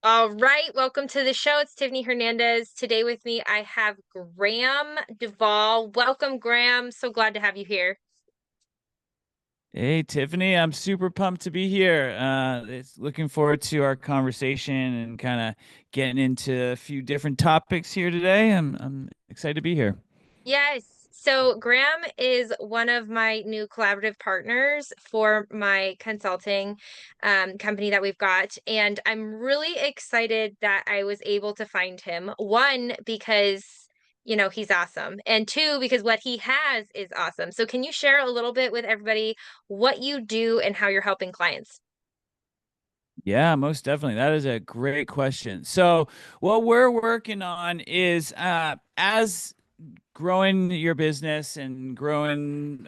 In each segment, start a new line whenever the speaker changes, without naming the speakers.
All right, welcome to the show. It's Tiffany Hernandez. Today with me, I have Graham Duval. Welcome, Graham. So glad to have you here.
Hey Tiffany, I'm super pumped to be here. It's looking forward to our conversation and kind of getting into a few different topics here today. I'm excited to be here.
Yes. So Graham is one of my new collaborative partners for my consulting company that we've got. And I'm really excited that I was able to find him. One, because he's awesome. And two, because what he has is awesome. So can you share a little bit with everybody what you do and how you're helping clients?
Yeah, most definitely. That is a great question. So, what we're working on is as growing your business and growing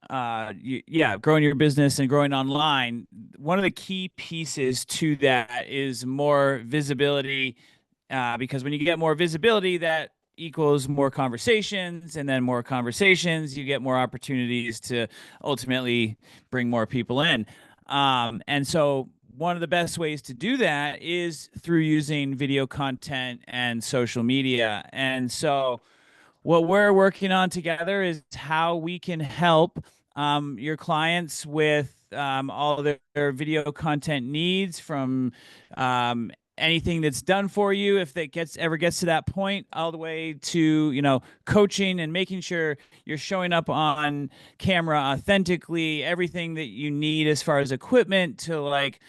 growing your business and growing online. One of the key pieces to that is more visibility, because when you get more visibility, that equals more conversations, and then more conversations, you get more opportunities to ultimately bring more people in. And so one of the best ways to do that is through using video content and social media. And so what we're working on together is how we can help your clients with all of their video content needs, from anything that's done for you, if that gets to that point, all the way to coaching and making sure you're showing up on camera authentically, everything that you need as far as equipment to like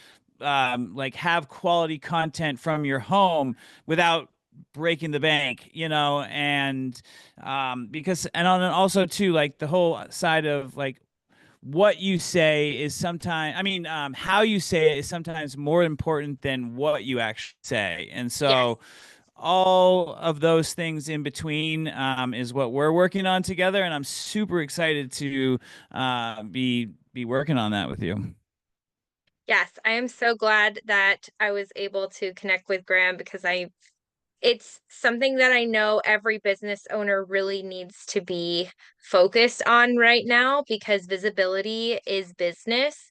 have quality content from your home without breaking the bank, and because and on also too, like the whole side of like what you say is sometimes, how you say it is sometimes more important than what you actually say. And
Yes.
so all of those things in between is what we're working on together, and I'm super excited to be working on that with you.
Yes, I am so glad that I was able to connect with Graham because it's something that I know every business owner really needs to be focused on right now because visibility is business.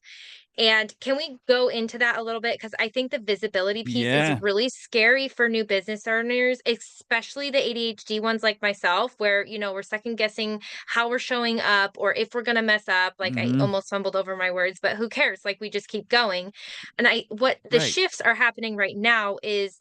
And can we go into that a little bit? Because I think the visibility piece is
Yeah.
really scary for new business owners, especially the ADHD ones like myself, where, we're second guessing how we're showing up or if we're going to mess up. Like I
Hmm.
almost fumbled over my words, but who cares? Like we just keep going. And what the
Right.
shifts are happening right now is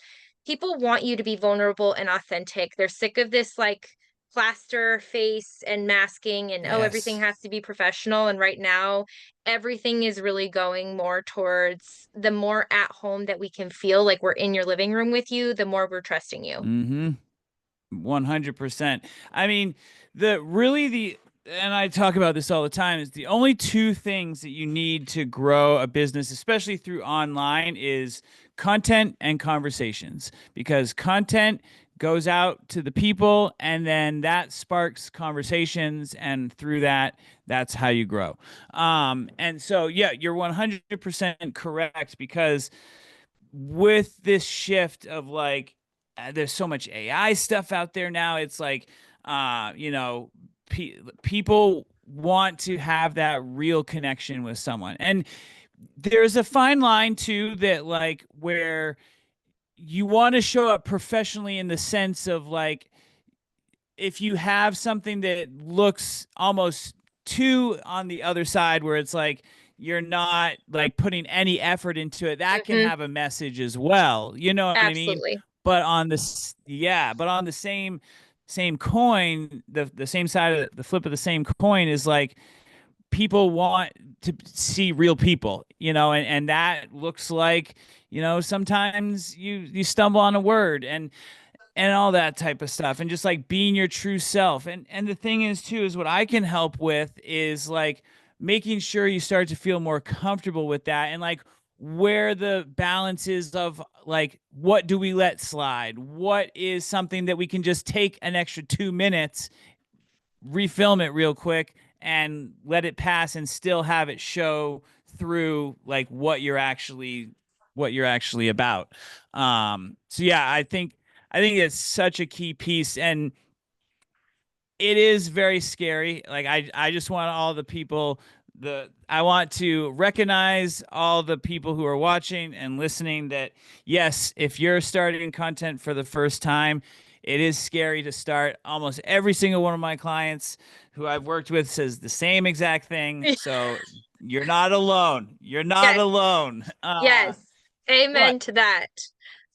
people want you to be vulnerable and authentic. They're sick of this like plaster face and masking and oh everything
Yes.
has to be professional, and right now everything is really going more towards the more at home that we can feel like we're in your living room with you, the more we're trusting you.
Hmm. 100%. I mean, and I talk about this all the time, is the only two things that you need to grow a business, especially through online, is content and conversations. Because content goes out to the people, and then that sparks conversations, and through that, that's how you grow. And so, yeah, you're 100% correct, because with this shift of like there's so much AI stuff out there now. It's like people want to have that real connection with someone. And there's a fine line too, that like where you want to show up professionally in the sense of like if you have something that looks almost too on the other side, where it's like you're not like putting any effort into it, that can
Hmm.
have a message as well. You know what I mean?
Absolutely.
But on this, yeah, but on the same coin, the same side of the flip of the same coin is like people want to see real people, and that looks like, sometimes you stumble on a word, and all that type of stuff, and just like being your true self. And the thing is too, is what I can help with is like making sure you start to feel more comfortable with that, and like where the balance is of like what do we let slide, what is something that we can just take an extra 2 minutes, refilm it real quick, and let it pass, and still have it show through like what you're actually about. So yeah, I think it's such a key piece, and it is very scary. Like I just want all the people the I want to recognize all the people who are watching and listening that yes, if you're starting content for the first time, it is scary to start. Almost every single one of my clients who I've worked with says the same exact thing. So you're not alone. You're not
Yes,
alone.
yes.
But
Amen to that.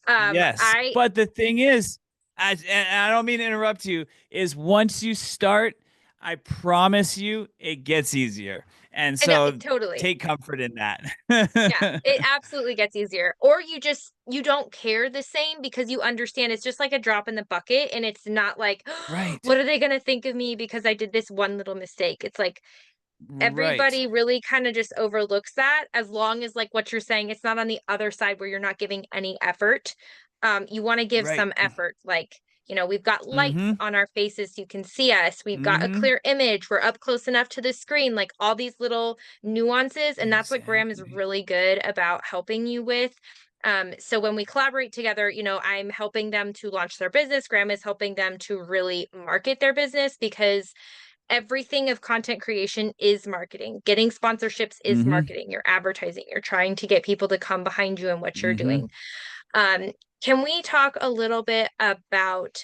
Yes,
I
but the thing is, and I don't mean to interrupt you, is once you start, I promise you, it gets easier. And
I know,
so
totally.
take comfort in
Yeah,
that.
it absolutely gets easier. Or you don't care the same because you understand it's just like a drop in the bucket and it's not like,
Right,
what are they going to think of me because I did this one little mistake? It's like
right,
everybody really kind of just overlooks that as long as like what you're saying, it's not on the other side where you're not giving any effort. You want to give
right.
some effort. Like, we've got lights
Mm-hmm.
on our faces so you can see us. We've got a
Mm-hmm.
clear image. We're up close enough to the screen, like all these little nuances. And that's what Graham is
Exactly.
really good about helping you with. So when we collaborate together, I'm helping them to launch their business. Graham is helping them to really market their business because everything of content creation is marketing. Getting sponsorships is
Mm-hmm.
marketing. You're advertising. You're trying to get people to come behind you in what you're
Mm-hmm.
doing. Um, can we talk a little bit about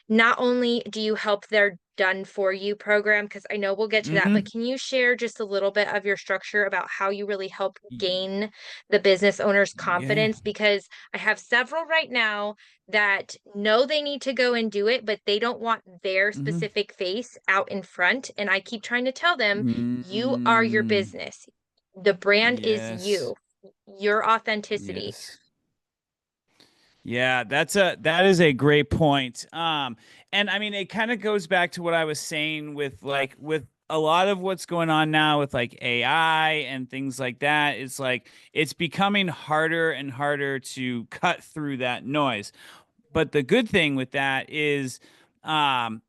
not only do you help their done for you program, because I know we'll get to that, but
Mm-hmm.
can you share just a little bit of your structure about how you really help gain the business owner's
Yeah.
confidence? Because I have several right now that know they need to go and do it, but they don't want their
Mm-hmm.
specific face out in front. And I keep trying to tell them, you are your
Mm-hmm.
business. The brand is
Yes.
you, your authenticity.
Yes. Yeah, that is a great point. And I mean, it kind of goes back to what I was saying with with a lot of what's going on now with like AI and things like that. It's like it's becoming harder and harder to cut through that noise. But the good thing with that is, um,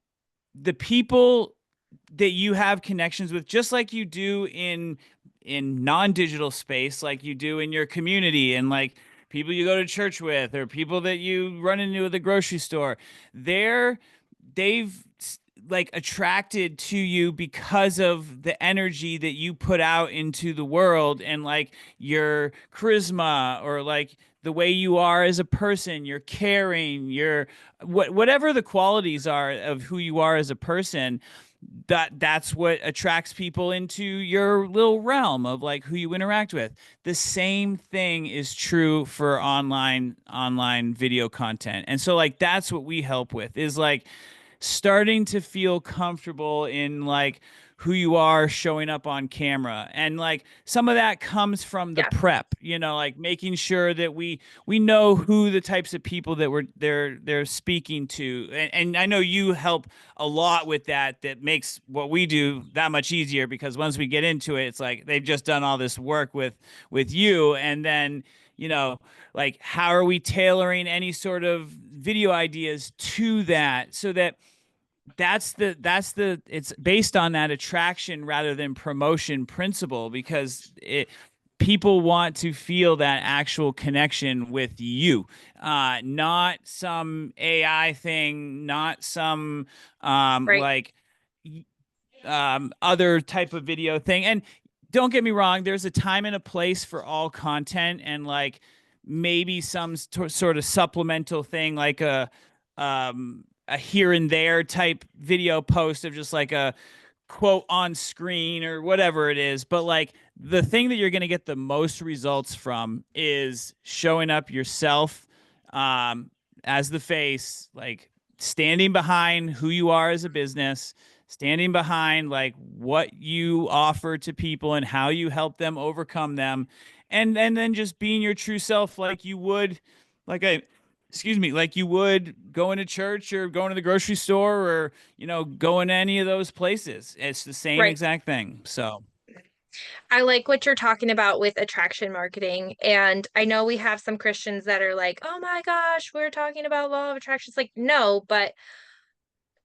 the people that you have connections with, just like you do in non-digital space, like you do in your community, and like people you go to church with or people that you run into at the grocery store, they're they've like attracted to you because of the energy that you put out into the world, and like your charisma, or like the way you are as a person, you're caring, you're whatever the qualities are of who you are as a person, that's what attracts people into your little realm of like who you interact with. The same thing is true for online video content. And so like that's what we help with, is like starting to feel comfortable in like who you are showing up on camera. And like some of that comes from the
Yeah,
prep, like making sure that we know who the types of people that they're speaking to. And I know you help a lot with that. That makes what we do that much easier, because once we get into it, it's like they've just done all this work with you. And then like how are we tailoring any sort of video ideas to that, so that that's the it's based on that attraction rather than promotion principle, because it people want to feel that actual connection with you, not some AI thing, not some
right,
like other type of video thing. And don't get me wrong, there's a time and a place for all content, and like maybe some sort of supplemental thing, like a here and there type video post of just like a quote on screen or whatever it is. But like the thing that you're going to get the most results from is showing up yourself, um, as the face, like standing behind who you are as a business, standing behind like what you offer to people and how you help them overcome them, and then just being your true self, like you would, like I excuse me, like you would going to church or going to the grocery store, or going to any of those places. It's the same
right.
exact thing. So
I like what you're talking about with attraction marketing. And I know we have some Christians that are like, oh my gosh, we're talking about law of attraction. It's like, no, but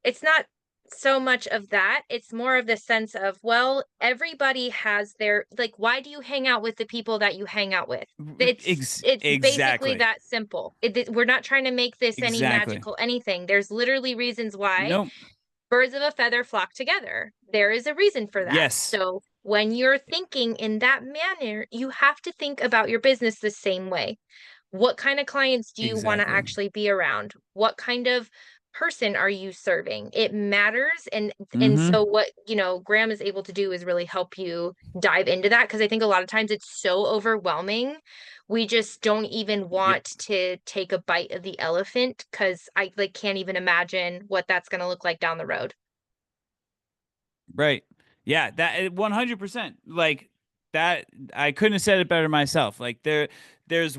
it's not so much of that. It's more of the sense of, well, everybody has their, like, why do you hang out with the people that you hang out with? It's basically
exactly,
that simple. We're not trying to make this any
exactly.
magical anything. There's literally reasons why
Nope.
birds of a feather flock together. There is a reason for that.
Yes.
So when you're thinking in that manner, you have to think about your business the same way. What kind of clients do you want to
Exactly.
actually be around? What kind of person are you serving? It matters. And
Mm-hmm.
so what, Graham is able to do is really help you dive into that because I think a lot of times it's so overwhelming. We just don't even
Yep.
want to take a bite of the elephant because I like can't even imagine what that's going to look like down the road.
Right. Yeah, that 100%. Like that I couldn't have said it better myself. Like there's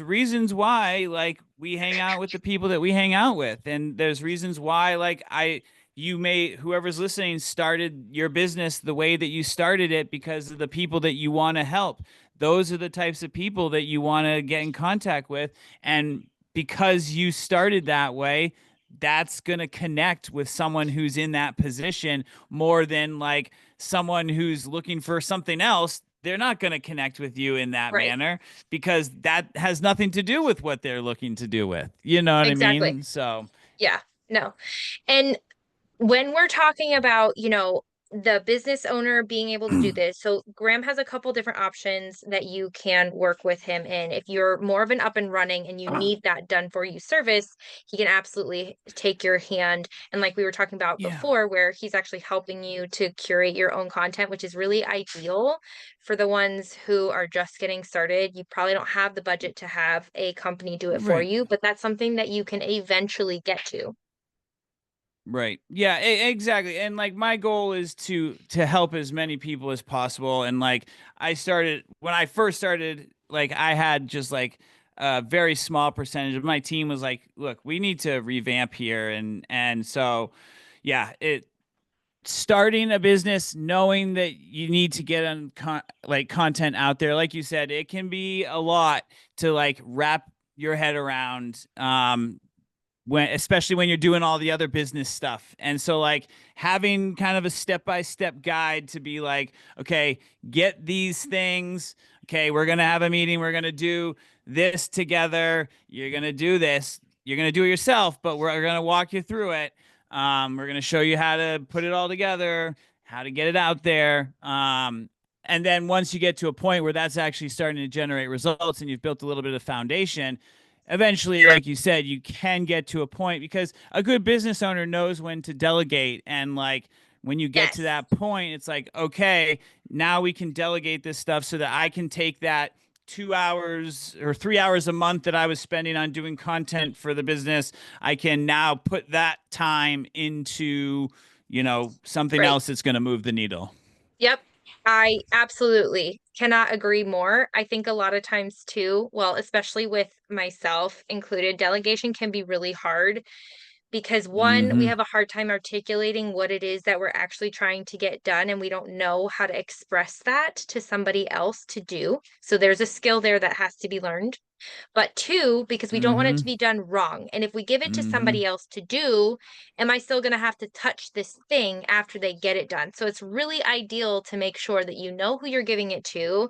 reasons why like we hang out with the people that we hang out with, and there's reasons why like I you may whoever's listening started your business the way that you started it because of the people that you want to help. Those are the types of people that you want to get in contact with, and because you started that way, that's going to connect with someone who's in that position more than like someone who's looking for something else. They're not going to connect with you in that
Right.
manner because that has nothing to do with what they're looking to do with. You know what I
Exactly.
mean? So,
Yeah. No. And when we're talking about, the business owner being able to do this, so Graham has a couple different options that you can work with him in. If you're more of an up and running and you need that done for you service, he can absolutely take your hand. And like we were talking about
yeah.
before, where he's actually helping you to curate your own content, which is really ideal for the ones who are just getting started. You probably don't have the budget to have a company do it for
Right.
you, but that's something that you can eventually get to.
Right. Yeah, exactly. And like my goal is to help as many people as possible, and like I started when I first started like I had just like a very small percentage of my team was like, look, we need to revamp here, and so yeah, it starting a business knowing that you need to get like content out there like you said, it can be a lot to like wrap your head around when especially when you're doing all the other business stuff. And so like having kind of a step-by-step guide to be like, okay, get these things. Okay, we're going to have a meeting, we're going to do this together. You're going to do this. You're going to do it yourself, but we're going to walk you through it. We're going to show you how to put it all together, how to get it out there. And then once you get to a point where that's actually starting to generate results and you've built a little bit of foundation, eventually, like you said, you can get to a point because a good business owner knows when to delegate. And like when you get to
Yes.
that point, it's like, okay, now we can delegate this stuff so that I can take that 2 hours or 3 hours a month that I was spending on doing content for the business. I can now put that time into, something
Right.
else that's going to move the needle.
Yep. I absolutely cannot agree more. I think a lot of times too, well, especially with myself included, delegation can be really hard because one, we
Mm-hmm.
have a hard time articulating what it is that we're actually trying to get done, and we don't know how to express that to somebody else to do. So there's a skill there that has to be learned. But two, because we don't want it
Mm-hmm.
to be done wrong. And if we give it to
Mm-hmm.
somebody else to do, am I still going to have to touch this thing after they get it done? So it's really ideal to make sure that you know who you're giving it to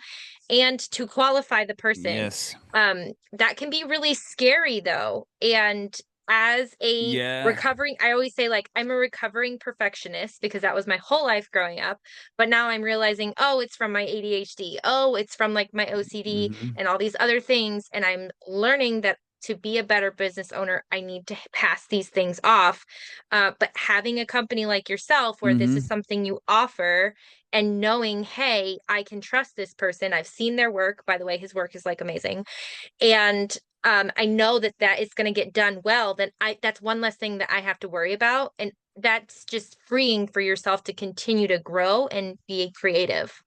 and to qualify the person.
Yes.
That can be really scary though. And as a
Yeah.
recovering, I always say, like, I'm a recovering perfectionist because that was my whole life growing up. But now I'm realizing, oh, it's from my ADHD. Oh, it's from like my OCD
Mm-hmm.
and all these other things. And I'm learning that to be a better business owner, I need to pass these things off. But having a company like yourself, where this is
Mm-hmm.
something you offer, and knowing, hey, I can trust this person. I've seen their work. By the way, his work is like amazing. And I know that that is going to get done well. Then that's one less thing that I have to worry about. And that's just freeing for yourself to continue to grow and be creative.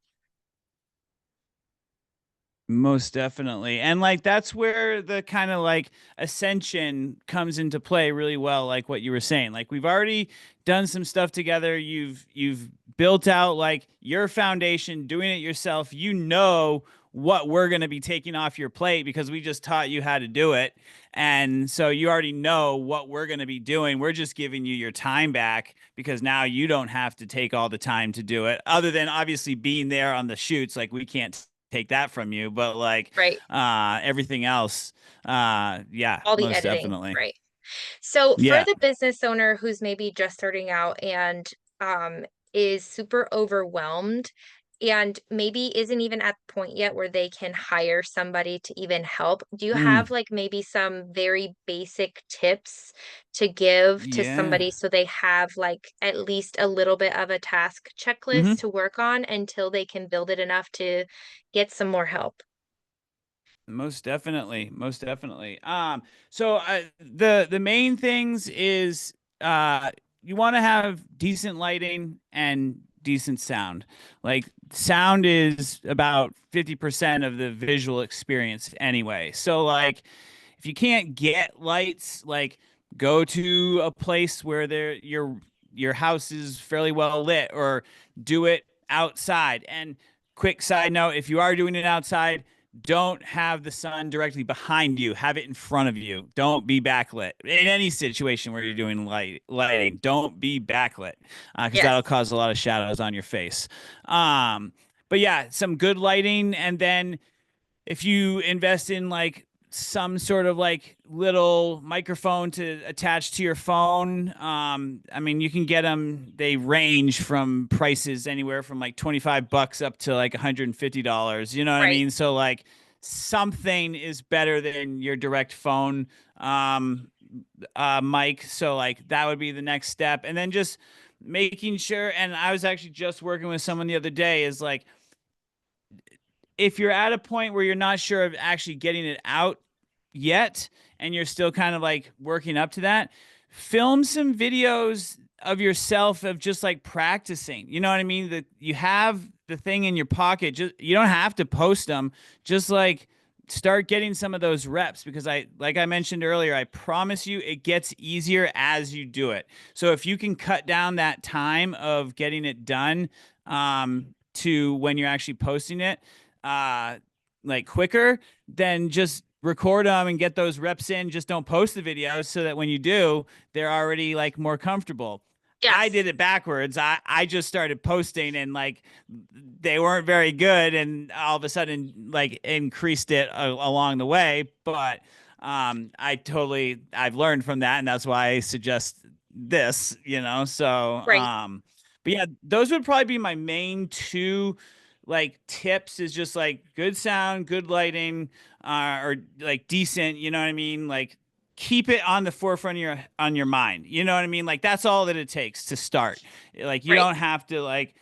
Most definitely. And like that's where the kind of like ascension comes into play really well, like what you were saying. Like we've already done some stuff together. You've built out like your foundation, doing it yourself. You know what we're going to be taking off your plate because we just taught you how to do it. And so you already know what we're going to be doing. We're just giving you your time back because now you don't have to take all the time to do it, other than obviously being there on the shoots. Like we can't take that from you, but like
Right.
everything else, yeah,
All the
most
editing.
definitely.
Right. So for
Yeah.
the business owner who's maybe just starting out and is super overwhelmed, and maybe isn't even at the point yet where they can hire somebody to even help. Do you
Mm,
have like maybe some very basic tips to give to
yeah.
somebody so they have like at least a little bit of a task checklist
Hmm.
to work on until they can build it enough to get some more help?
Most definitely, most definitely. So the main things is you want to have decent lighting and decent sound. Like sound is about 50% of the visual experience anyway. So like if you can't get lights, like go to a place where your house is fairly well lit, or do it outside. And quick side note, if you are doing it outside, don't have the sun directly behind you. Have it in front of you. Don't be backlit. In any situation where you're doing lighting, don't be backlit, because that'll
Yes.
cause a lot of shadows on your face. Um, but yeah, some good lighting, and then if you invest in like some sort of like little microphone to attach to your phone, I mean, you can get them. They range from prices anywhere from like $25 up to like $150. You know what I
Right.
mean? So like something is better than your direct phone um, mic. So like that would be the next step, and then just making sure. And I was actually just working with someone the other day. Is like if you're at a point where you're not sure of actually getting it out yet and you're still kind of like working up to that, film some videos of yourself of just like practicing. You know what I mean? That you have the thing in your pocket. Just you don't have to post them. Just like start getting some of those reps, because I like I mentioned earlier, I promise you it gets easier as you do it. So if you can cut down that time of getting it done to when you're actually posting it, uh, like quicker, then just record them and get those reps in. Just don't post the videos so that when you do, they're already like more comfortable. I
Yes.
did it backwards. I just started posting and like they weren't very good, and all of a sudden like increased it along the way. But I've learned from that, and that's why I suggest this. So
Right.
but yeah, those would probably be my main two like tips, is just like good sound, good lighting, or like decent, you know what I mean? Like keep it on the forefront of your mind. You know what I mean? Like that's all that it takes to start. Like you
Right.
don't have to like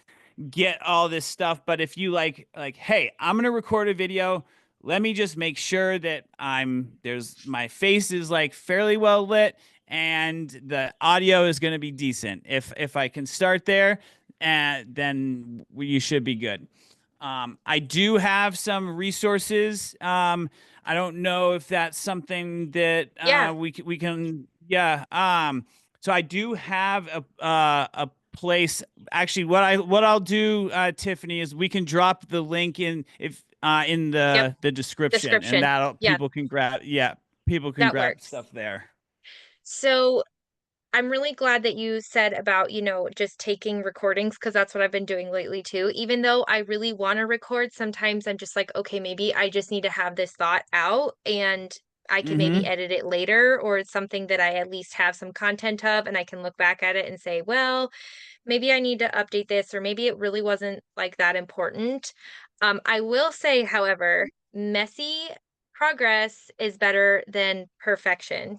get all this stuff, but if you like, hey, I'm gonna record a video. Let me just make sure that there's my face is like fairly well lit and the audio is gonna be decent. If I can start there, then you should be good. I do have some resources. I don't know if that's something that
Yeah.
we can. Yeah. So I do have a place. Actually, what I'll do, Tiffany, is we can drop the link in
Yep.
the description, and
Description.
that
Yeah,
people can grab. Yeah, people can
that
grab
works.
stuff there.
So I'm really glad that you said about, just taking recordings because that's what I've been doing lately too. Even though I really want to record, sometimes I'm just like, okay, maybe I just need to have this thought out and I can maybe
Mm-hmm.
edit it later, or it's something that I at least have some content of and I can look back at it and say, well, maybe I need to update this, or maybe it really wasn't like that important. I will say, however, messy progress is better than perfection.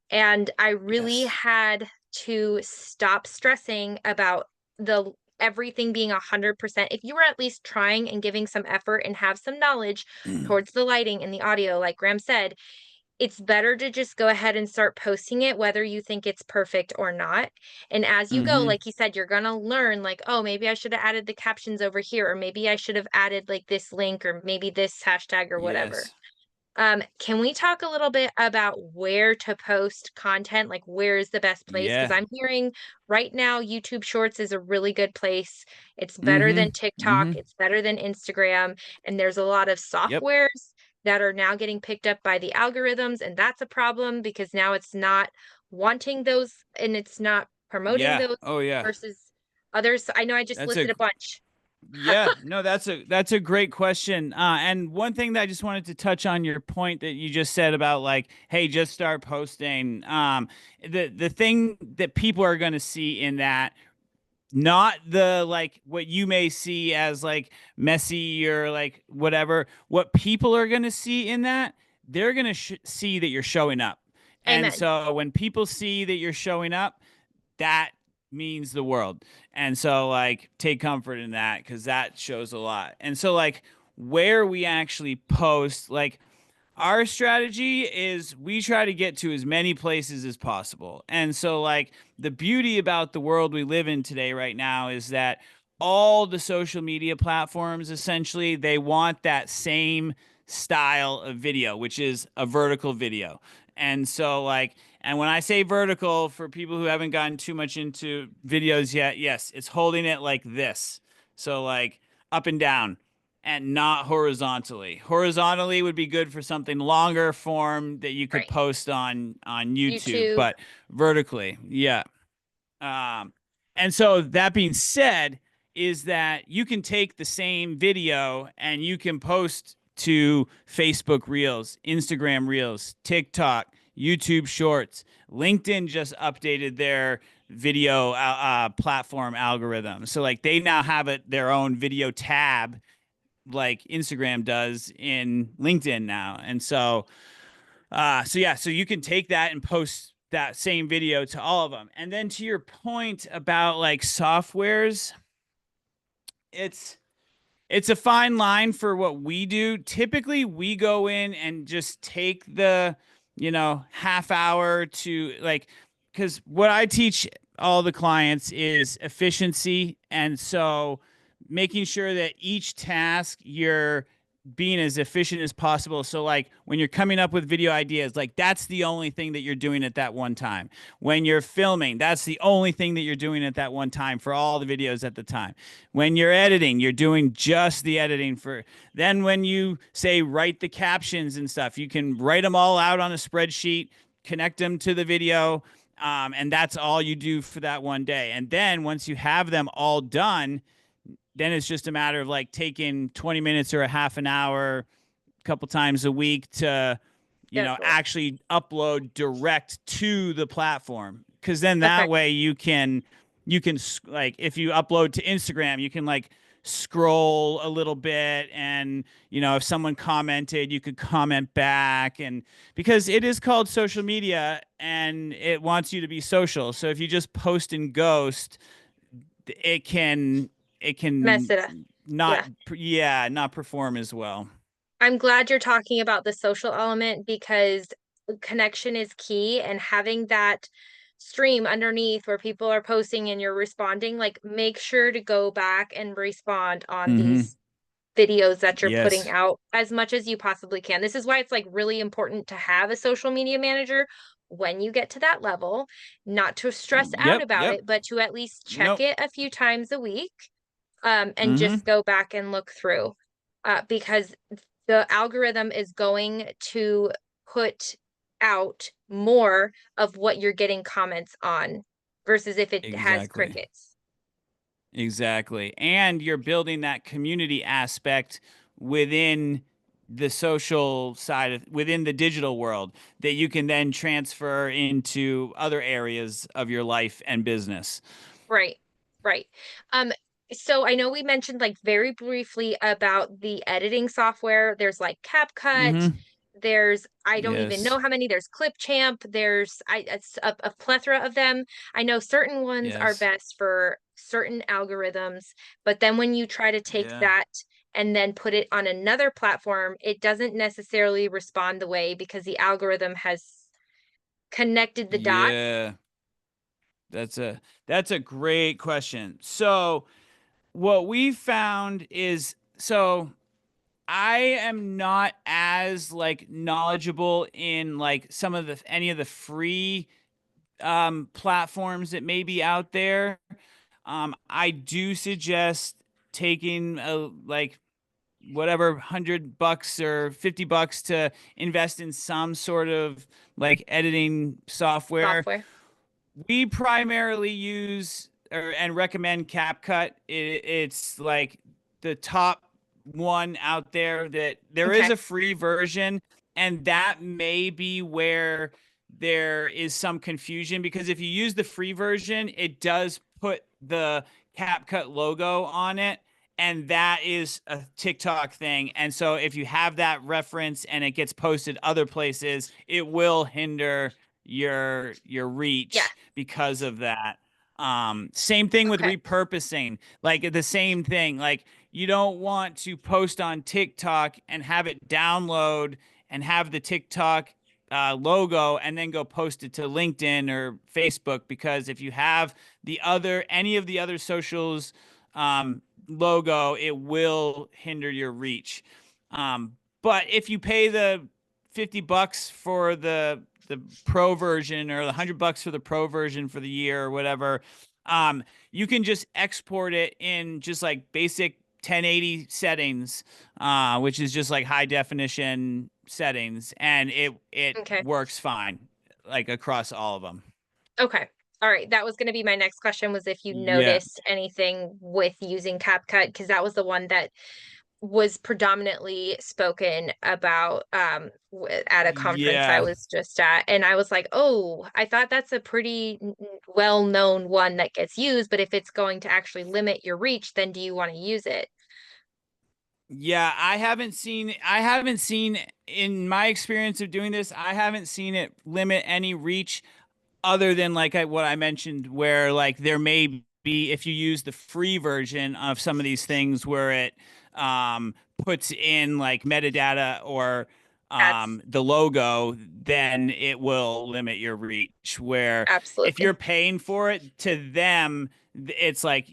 And I really
Yes.
had to stop stressing about the everything being 100%. If you were at least trying and giving some effort and have some knowledge towards the lighting and the audio, like Graham said, it's better to just go ahead and start posting it, whether you think it's perfect or not. And as you go,
Mm-hmm.
like you said, you're going to learn, like, oh, maybe I should have added the captions over here, or maybe I should have added like this link, or maybe this hashtag, or whatever.
Yes.
Can we talk a little bit about where to post content? Like, where is the best place? Because
Yeah.
I'm hearing right now YouTube Shorts is a really good place. It's better
Mm-hmm.
than TikTok,
Mm-hmm.
it's better than Instagram, and there's a lot of
Yep.
softwares that are now getting picked up by the algorithms, and that's a problem because now it's not wanting those and it's not promoting
Yeah.
those
Oh yeah.
versus others. I know I just
That's a
listed a bunch.
Yeah, no, that's a great question. And one thing that I just wanted to touch on your point that you just said about like, hey, just start posting. The thing that people are going to see in that not the like what you may see as like messy or like whatever. What people are going to see in that, they're going to see that you're showing up. And
Amen.
so when people see that you're showing up, that means the world. And so like take comfort in that because that shows a lot. And so like where we actually post, like our strategy is we try to get to as many places as possible. And so, like, the beauty about the world we live in today, right now, is that all the social media platforms essentially they want that same style of video, which is a vertical video. And so, like, and when I say vertical, for people who haven't gotten too much into videos yet, yes, it's holding it like this. So, like, up and down and not horizontally. Horizontally would be good for something longer form that you could
Right.
post on YouTube,
YouTube.
but vertically, yeah. Um, and so that being said, is that you can take the same video and you can post to Facebook Reels, Instagram Reels, TikTok, YouTube Shorts. LinkedIn just updated their video platform algorithm. So like they now have their own video tab like Instagram does in LinkedIn now. And so so yeah, so you can take that and post that same video to all of them. And then to your point about like softwares, it's it's a fine line for what we do. Typically, we go in and just take the, half hour to like, because what I teach all the clients is efficiency. And so making sure that each task you're being as efficient as possible. So, like, when you're coming up with video ideas, like, that's the only thing that you're doing at that one time. When you're filming, that's the only thing that you're doing at that one time for all the videos at the time. When you're editing, you're doing just the editing for. Then when you say write the captions and stuff, you can write them all out on a spreadsheet, connect them to the video, and that's all you do for that one day. And then once you have them all done, then it's just a matter of like taking 20 minutes or a half an hour a couple times a week to
Schedule.
actually upload direct to the platform, because then that
Okay.
way you can like if you upload to Instagram you can like scroll a little bit, and if someone commented you could comment back, and because it is called social media and it wants you to be social, so if you just post and ghost, it can it
Mess
can
it up.
not
Yeah.
yeah, not perform as well.
I'm glad you're talking about the social element because connection is key and having that stream underneath where people are posting and you're responding, like make sure to go back and respond on
Mm-hmm.
these videos that you're putting
Yes.
out as much as you possibly can. This is why it's like really important to have a social media manager when you get to that level, not to stress out
Yep.
about
Yep.
it, but to at least check
Nope.
it a few times a week, and
Mm-hmm.
just go back and look through, because the algorithm is going to put out more of what you're getting comments on versus if it has
Exactly.
crickets.
Exactly. And you're building that community aspect within the social side of within the digital world that you can then transfer into other areas of your life and business.
Right, right. Um, so I know we mentioned like very briefly about the editing software. There's like CapCut,
Mm-hmm.
there's I don't even know
Yes.
how many. There's Clipchamp, there's it's a plethora of them. I know certain ones are
Yes.
best for certain algorithms, but then when you try to take
Yeah.
that and then put it on another platform, it doesn't necessarily respond the way because the algorithm has connected the dots.
Yeah. That's a great question. So what we found is I am not as like knowledgeable in like some of the any of the free platforms that may be out there. I do suggest taking a like whatever $100 or $50 to invest in some sort of like editing software.
Software.
We primarily use and recommend CapCut. It's like the top one out there. That there is
Okay.
a free version, and that may be where there is some confusion, because if you use the free version, it does put the CapCut logo on it, and that is a TikTok thing. And so if you have that reference and it gets posted other places, it will hinder your
Yeah.
reach because of that. Same thing with
Okay.
repurposing, like the same thing. Like you don't want to post on TikTok and have it download and have the TikTok logo and then go post it to LinkedIn or Facebook, because if you have the other any of the other socials logo, it will hinder your reach. But if you pay the $50 for the pro version, or the $100 for the pro version for the year or whatever, you can just export it in just like basic 1080 settings, which is just like high definition settings, and it
Okay.
works fine, like across all of them.
Okay. All right. That was going to be my next question, was if you
Yeah,
noticed anything with using CapCut, because that was the one that was predominantly spoken about at a conference I
yeah.
was just at. And I was like, oh, I thought that's a pretty well-known one that gets used, but if it's going to actually limit your reach, then do you want to use it?
Yeah, I haven't seen in my experience of doing this, I haven't seen it limit any reach, other than like what I mentioned, where like there may be, if you use the free version of some of these things, where it puts in like metadata or
That's
the logo, then it will limit your reach. Where if you're
absolutely
paying for it, to them, it's like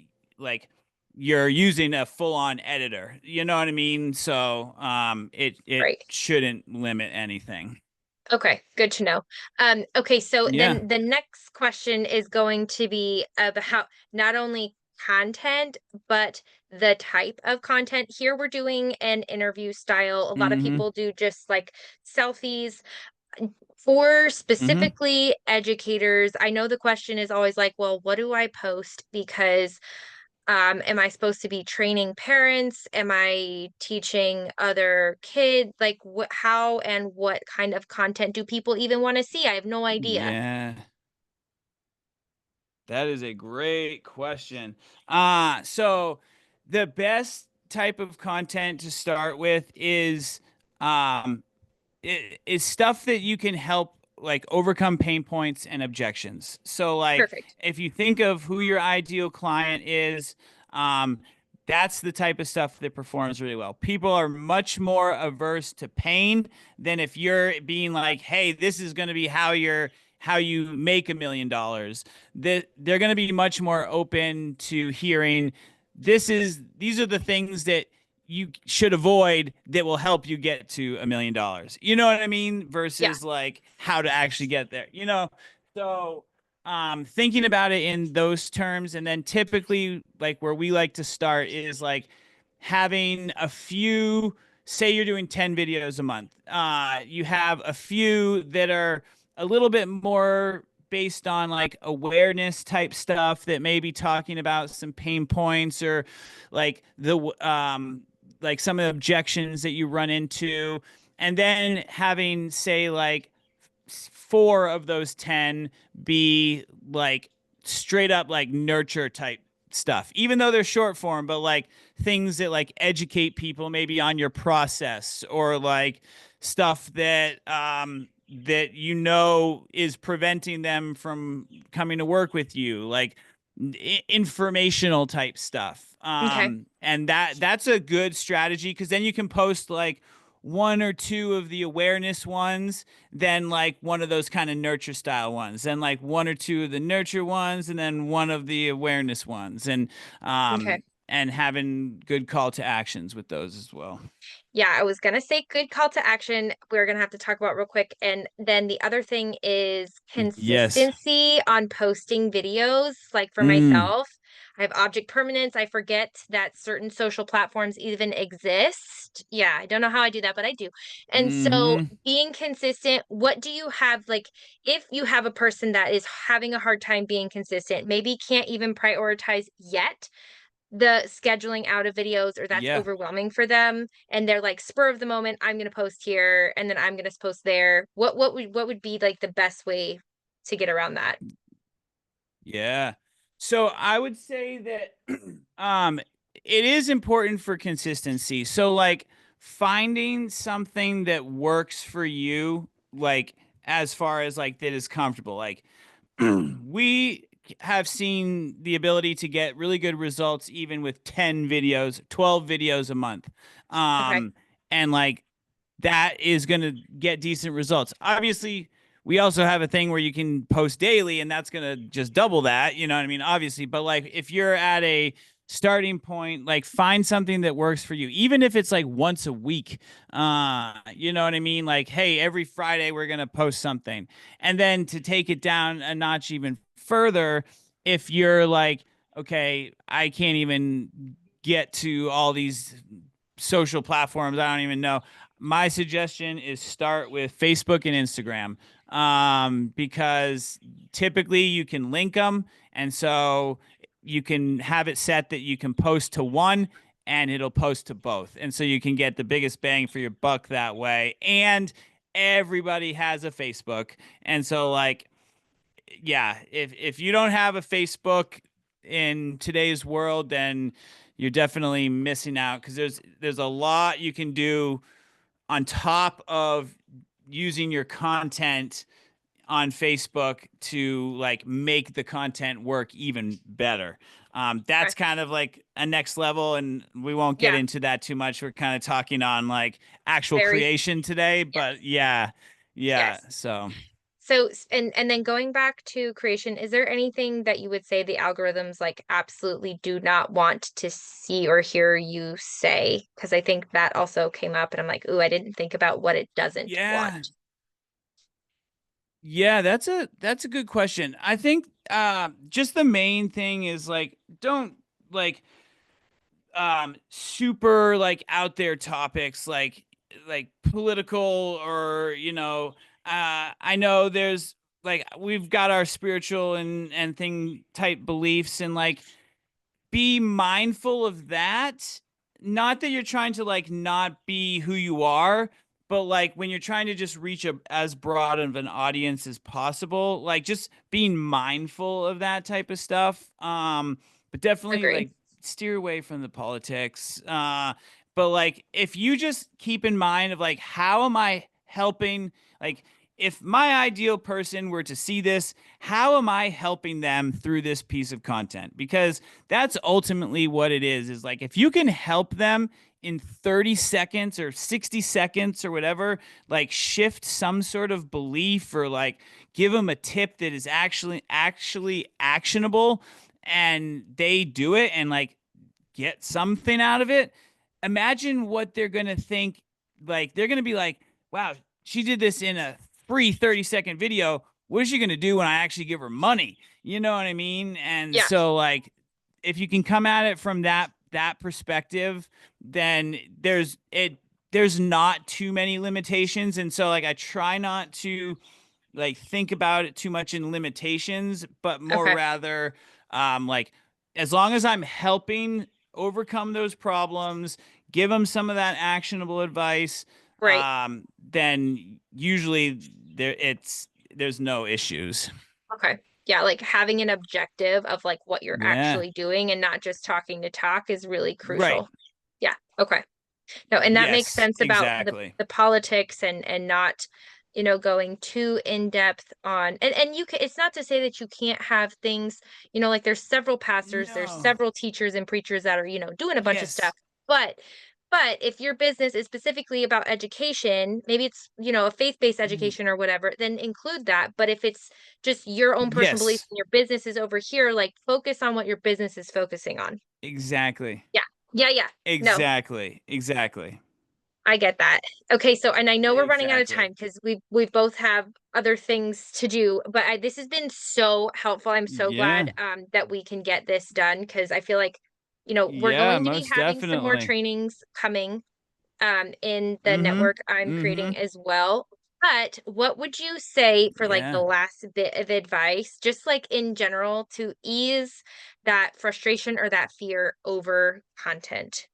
you're using a full-on editor. You know what I mean? So it
right.
shouldn't limit anything.
Okay, good to know. Okay, so
Yeah.
then the next question is going to be about not only content, but the type of content. Here we're doing an interview style. A lot of
Mm-hmm.
people do just like selfies. For
Mm-hmm.
specifically educators, I know the question is always like, well, what do I post? Because am I supposed to be training parents? Am I teaching other kids? Like, how and what kind of content do people even want to see? I have no idea.
Yeah. That is a great question. So the best type of content to start with um is stuff that you can help like overcome pain points and objections. So like
Perfect.
if you think of who your ideal client is, um that's the type of stuff that performs really well. People are much more averse to pain than if you're being like, "Hey, this is going to be how you make $1 million." That they're going to be much more open to hearing, these are the things that you should avoid that will help you get to $1 million. You know what I mean?
Yeah.
Versus like how to actually get there. So thinking about it in those terms, and then typically like where we like to start is like having a few. Say you're doing 10 videos a month. You have a few that are a little bit more based on like awareness type stuff, that may be talking about some pain points, or like like some of the objections that you run into, and then having say like four of those 10 be like straight up like nurture type stuff, even though they're short form, but like things that like educate people maybe on your process, or like stuff that is preventing them from coming to work with you, like informational type stuff.
Okay.
And that's a good strategy, because then you can post like one or two of the awareness ones, then like one of those kind of nurture style ones, then like one or two of the nurture ones, and then one of the awareness ones,
Okay.
and having good call to actions with those as well.
Yeah, I was gonna say good call to action. We're gonna have to talk about real quick. And then the other thing is
Yes.
consistency on posting videos. Like for
Mm.
myself, I have object permanence. I forget that certain social platforms even exist. Yeah, I don't know how I do that, but I do. And so
Mm-hmm.
being consistent, what do you have like if you have a person that is having a hard time being consistent, maybe can't even prioritize yet the scheduling out of videos, or that's
Yeah.
overwhelming for them, and they're like spur of the moment, I'm going to post here and then I'm going to post there. What would be like the best way to get around that?
Yeah. So I would say that um it is important for consistency. So like finding something that works for you, like as far as like that is comfortable. Like we have seen the ability to get really good results even with 10 videos, 12 videos a month.
Okay.
Um, and like that is going to get decent results. Obviously, we also have a thing where you can post daily and that's going to just double that, you know what I mean? Obviously, but like if you're at a starting point, like find something that works for you, even if it's like once a week. You know what I mean? Like, hey, every Friday we're going to post something. And then to take it down a notch even further, if you're like, okay, I can't even get to all these social platforms, I don't even know. My suggestion is start with Facebook and Instagram, because typically you can link them. And so you can have it set that you can post to one and it'll post to both. And so you can get the biggest bang for your buck that way. And everybody has a Facebook. And so like yeah, if you don't have a Facebook in today's world, then you're definitely missing out because there's a lot you can do on top of using your content on Facebook to like make the content work even better.
Okay.
That's kind of like a next level, and we won't get
Yeah.
into that too much. We're kind of talking on like actual
Very.
creation today,
Yes.
but yeah, yeah.
Yes.
So
So, and then going back to creation, is there anything that you would say the algorithms like absolutely do not want to see or hear you say? Because I think that also came up, and I'm like, ooh, I didn't think about what it doesn't want.
yeah, yeah, that's a good question. I think just the main thing is like don't like super like out there topics like political or I know there's like we've got our spiritual and thing type beliefs and like be mindful of that. Not that you're trying to like not be who you are, but like when you're trying to just reach as broad of an audience as possible, like just being mindful of that type of stuff. But definitely
Agree.
like steer away from the politics. But like if you just keep in mind of like how am I helping like if my ideal person were to see this, how am I helping them through this piece of content? Because that's ultimately what it is like if you can help them in 30 seconds or 60 seconds or whatever, like shift some sort of belief or like give them a tip that is actually actionable and they do it and like get something out of it, imagine what they're going to think. Like, they're going to be like, wow, she did this in a free 30-second video. What is she going to do when I actually give her money? You know what I mean? And
Yeah.
so, like, if you can come at it from that perspective, then there's not too many limitations. And so, like, I try not to like think about it too much in limitations, but more
Okay.
rather like as long as I'm helping overcome those problems, give them some of that actionable advice,
Right.
then usually there's no issues.
Okay. Yeah, like having an objective of like what you're
Yeah.
actually doing and not just talking to talk is really
Right.
crucial. Yeah. Okay. No, and that makes
Yes,
sense about
exactly.
the politics and not, going too in depth on and you can it's not to say that you can't have things, like there's several pastors, there's
No.
several teachers and preachers that are, doing a bunch of stuff.
Yes.
But if your business is specifically about education, maybe it's, a faith-based
Mhm.
education or whatever, then include that. But if it's just your own personal beliefs
Yes.
and your business is over here, like focus on what your business is focusing on.
Exactly.
Yeah. Yeah, yeah. No,
Exactly. Exactly.
I get that. Okay, so and I know we're running out of
Exactly.
time because we both have other things to do, but this has been so helpful. I'm so glad
Yeah.
that we can get this done because I feel like, we're
Yeah,
going to be
most
having some more
definitely.
trainings coming in the
Mm-hmm.
network I'm
Mm-hmm.
creating as well. But what would you say for like the
Yeah.
last bit of advice, just like in general, to ease that frustration or that fear over content?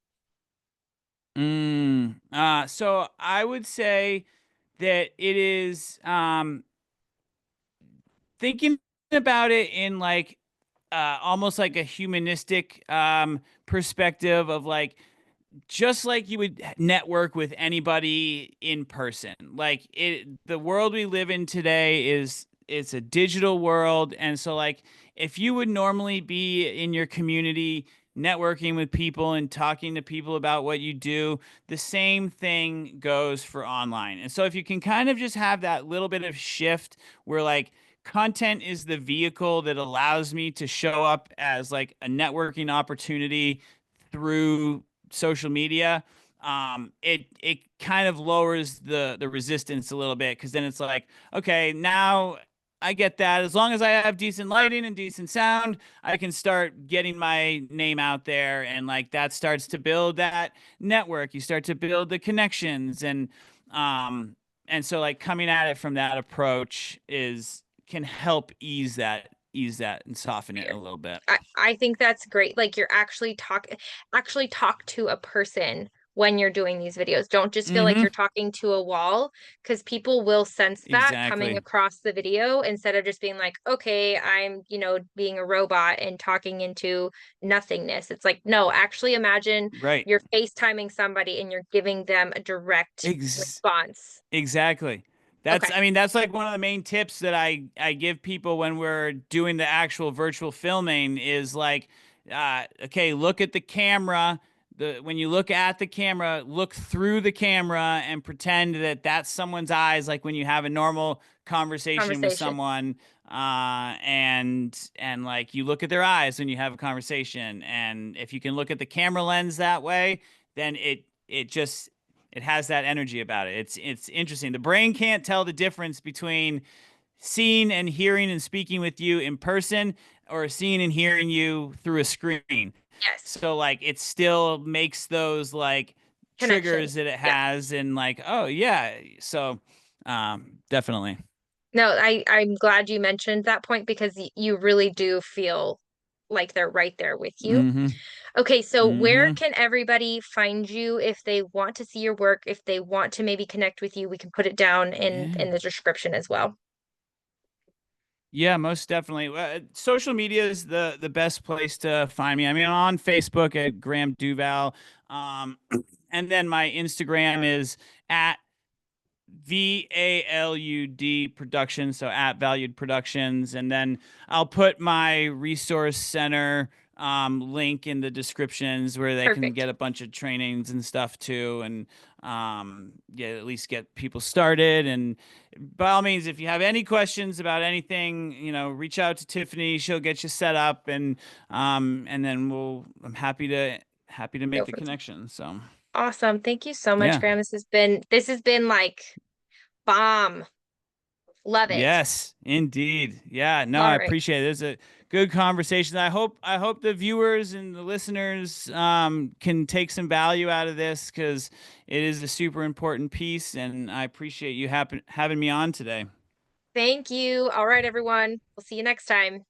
So I would say that it is thinking about it in like almost like a humanistic perspective of like just like you would network with anybody in person. Like the world we live in today is it's a digital world, and so like if you would normally be in your community networking with people and talking to people about what you do, the same thing goes for online. And so if you can kind of just have that little bit of shift where like content is the vehicle that allows me to show up as like a networking opportunity through social media, it kind of lowers the resistance a little bit because then it's like, okay, now I get that. As long as I have decent lighting and decent sound, I can start getting my name out there, and like that starts to build that network. You start to build the connections, um, and so like coming at it from that approach is can help ease that and soften it a little bit.
I think that's great. Like you're actually talk to a person when you're doing these videos. Don't just feel like
Mm-hmm.
you're talking to a wall because people will sense that coming
Exactly.
across the video instead of just being like, okay, I'm, being a robot and talking into nothingness. It's like, no, actually imagine
Right.
you're FaceTiming somebody and you're giving them a direct
Ex
response.
Exactly. That's,
Okay,
I mean, that's like one of the main tips that I give people when we're doing the actual virtual filming is like, okay, look at the camera. When you look at the camera, look through the camera and pretend that that's someone's eyes, like when you have a normal conversation with
conversation.
someone, and like you look at their eyes when you have a conversation, and if you can look at the camera lens that way, then it just it has that energy about it. It's interesting. The brain can't tell the difference between seeing and hearing and speaking with you in person or seeing and hearing you through a screen.
Yes,
So like it still makes those like
connection.
triggers that it
Yeah.
has and like, oh yeah. So definitely.
No, I'm glad you mentioned that point because you really do feel like they're right there with you.
Mm-hmm.
Okay, so where
Mm-hmm.
can everybody find you if they want to see your work, if they want to maybe connect with you? We can put it down
Yeah.
in the description as well.
Yeah, most definitely. Social media is the best place to find me. I mean, on Facebook at Graham Duval, um, and then my Instagram is at VALUD Productions, so at Valued Productions, and then I'll put my resource center link in the descriptions where they can
Perfect.
get a bunch of trainings and stuff too, and yeah, at least get people started. And by all means, if you have any questions about anything, reach out to Tiffany. She'll get you set up, and then I'm happy to
Go
make the
from there.
connection. So
Awesome. Thank you so much,
yeah.
Graham. This has been like bomb. Love it.
Yes, indeed. Yeah, no,
All
I
right.
appreciate it. It's a good conversation. I hope the viewers and the listeners can take some value out of this because it is a super important piece, and I appreciate you having me on today.
Thank you. All right, everyone. We'll see you next time.